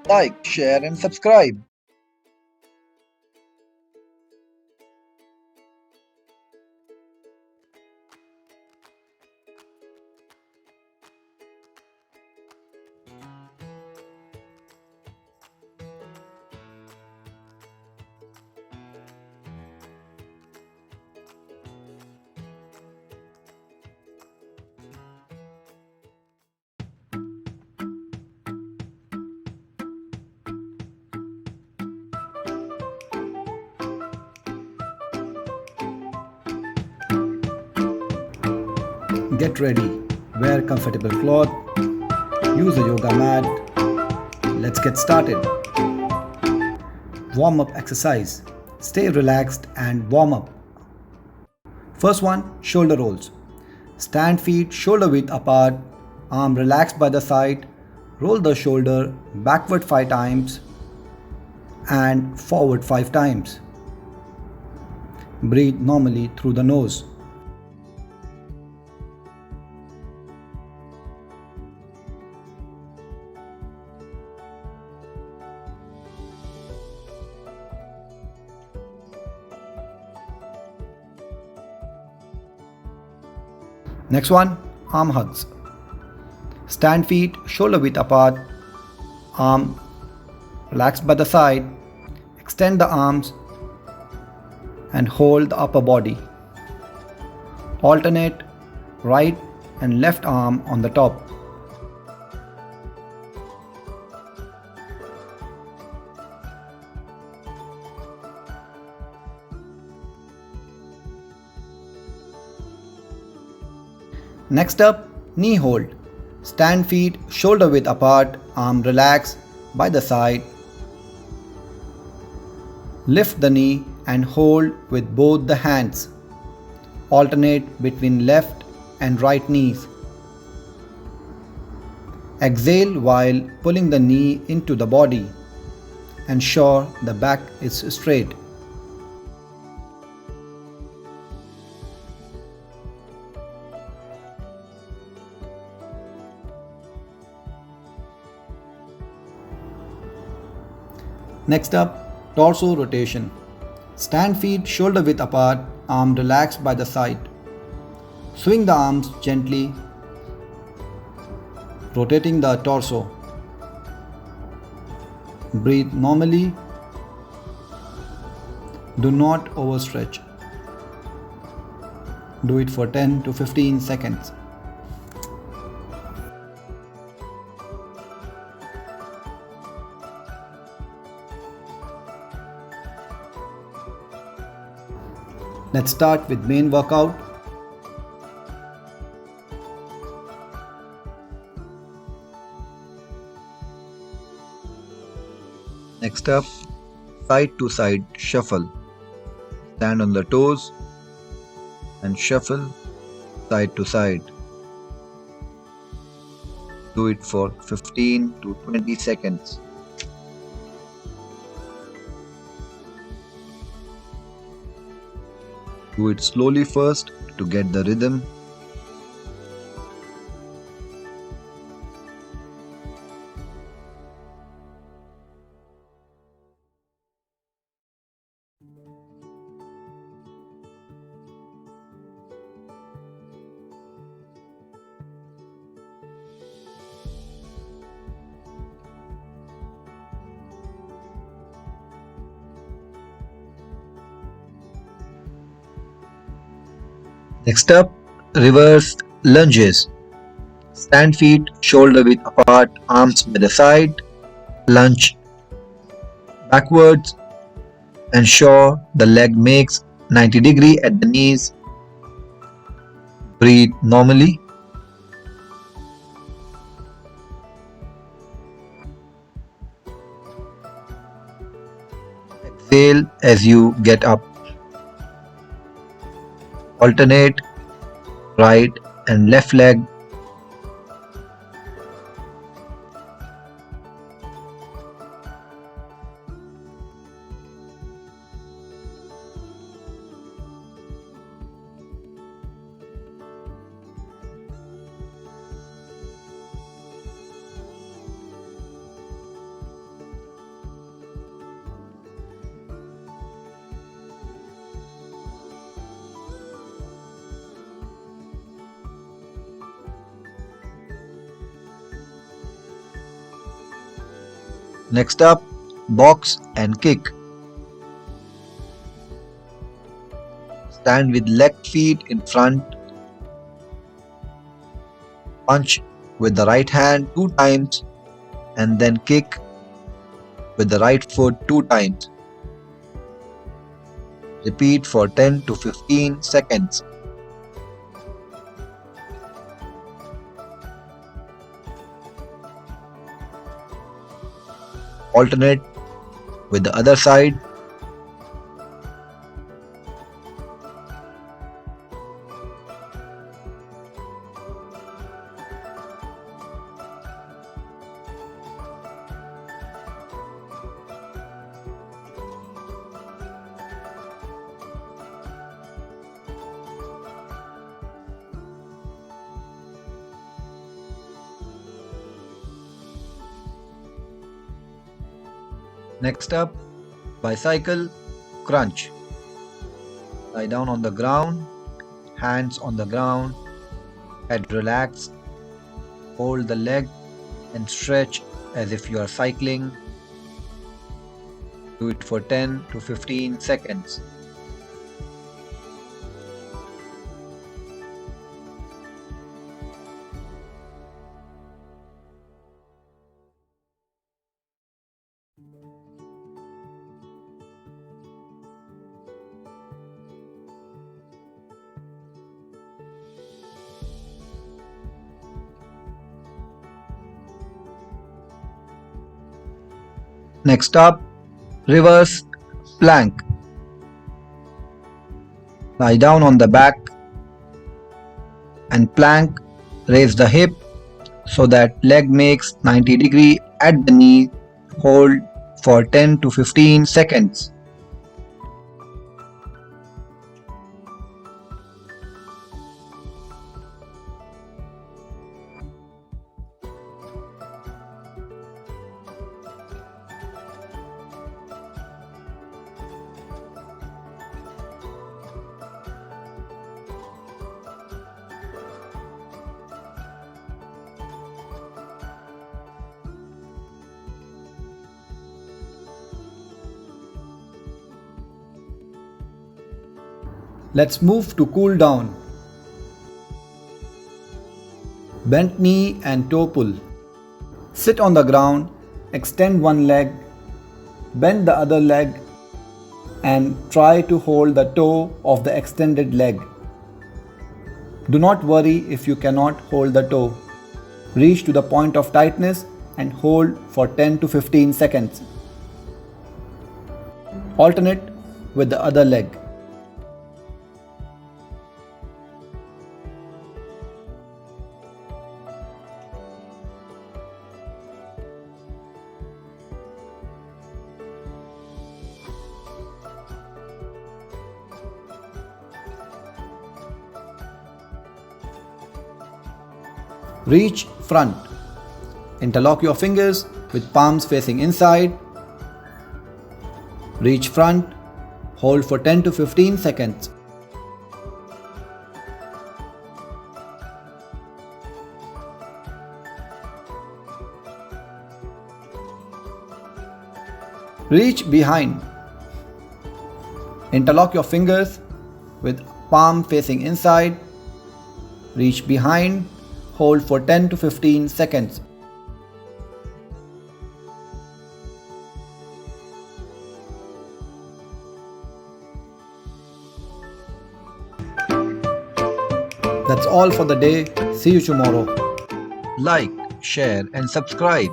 like, share, and subscribe. Get ready, wear comfortable cloth, use a yoga mat. Let's get started. Warm up exercise. Stay relaxed and warm up. First one, shoulder rolls. Stand feet shoulder width apart, arm relaxed by the side. Roll the shoulder backward 5 times and forward 5 times. Breathe normally through the nose. Next one, arm hugs. Stand feet shoulder width apart, arm relaxed by the side. Extend the arms and hold the upper body. Alternate right and left arm on the top. Next up, knee hold. Stand feet shoulder width apart, arm relaxed by the side. Lift the knee and hold with both the hands. Alternate between left and right knees. Exhale while pulling the knee into the body. Ensure the back is straight. Next up, torso rotation. Stand feet shoulder width apart, arm relaxed by the side. Swing the arms gently, rotating the torso. Breathe normally. Do not overstretch. Do it for 10 to 15 seconds. Let's start with main workout. Next up, side to side shuffle. Stand on the toes and shuffle side to side. Do it for 15 to 20 seconds. Do it slowly first to get the rhythm. Next up, reverse lunges. Stand feet shoulder width apart, arms by the side. Lunge backwards. Ensure the leg makes 90° at the knees. Breathe normally. Exhale as you get up. Alternate right and left leg. Next up, box and kick. Stand with left feet in front. Punch with the right hand 2 times and then kick with the right foot 2 times. Repeat for 10 to 15 seconds. Alternate with the other side. Next up, bicycle crunch. Lie down on the ground, hands on the ground, head relaxed. Hold the leg and stretch as if you are cycling. Do it for 10 to 15 seconds. Next up, reverse plank. Lie down on the back and plank. Raise the hip so that leg makes 90° at the knee. Hold for 10 to 15 seconds. Let's move to cool down. Bent knee and toe pull. Sit on the ground, extend one leg, bend the other leg, and try to hold the toe of the extended leg. Do not worry if you cannot hold the toe. Reach to the point of tightness and hold for 10 to 15 seconds. Alternate with the other leg. Reach front. Interlock your fingers with palms facing inside. Reach front. Hold for 10 to 15 seconds. Reach behind. Interlock your fingers with palm facing inside. Reach behind. Hold for 10 to 15 seconds. That's all for the day. See you tomorrow. Like, share, and subscribe.